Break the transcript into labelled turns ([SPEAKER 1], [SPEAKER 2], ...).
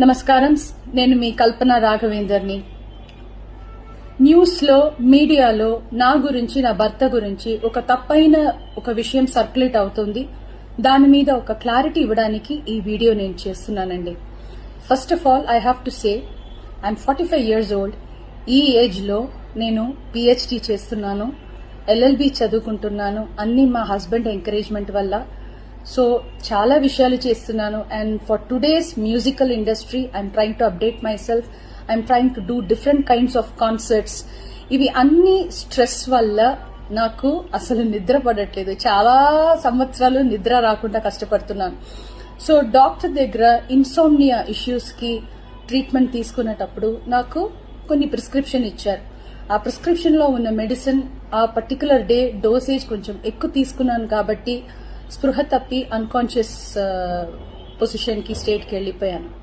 [SPEAKER 1] నమస్కారం. నేను మీ కల్పన రాఘవేందర్ని. న్యూస్ లో, మీడియాలో నా గురించి, నా భర్త గురించి ఒక తప్పైన ఒక విషయం సర్క్యులేట్ అవుతుంది. దాని మీద ఒక క్లారిటీ ఇవ్వడానికి ఈ వీడియో నేను చేస్తున్నానండి. First of all I have to say I'm 45 years old. ఈ ఏజ్ లో నేను PhD చేస్తున్నాను, LLB చదువుకుంటున్నాను. అన్ని మా హస్బెండ్ ఎంకరేజ్మెంట్ వల్ల. సో చాలా విషయాలు చేస్తున్నాను. And for today's musical industry I'm trying to update my self. I'm trying to do different kinds of concerts. ఇవి అన్ని స్ట్రెస్ వల్ల నాకు అసలు నిద్ర పడట్లేదు. చాలా సంవత్సరాలు నిద్ర రాకుండా కష్టపడుతున్నాను. సో డాక్టర్ దగ్గర ఇన్సోమ్నియా ఇష్యూస్ కి ట్రీట్మెంట్ తీసుకునేటప్పుడు నాకు కొన్ని ప్రిస్క్రిప్షన్ ఇచ్చారు. ఆ ప్రిస్క్రిప్షన్ లో ఉన్న మెడిసిన్ ఆ పర్టికులర్ డే డోసేజ్ కొంచెం ఎక్కువ తీసుకున్నాను కాబట్టి స్పృహ తప్పి అన్కాన్షియస్ పొజిషన్ కి స్టేట్ కి వెళ్లిపోయాను.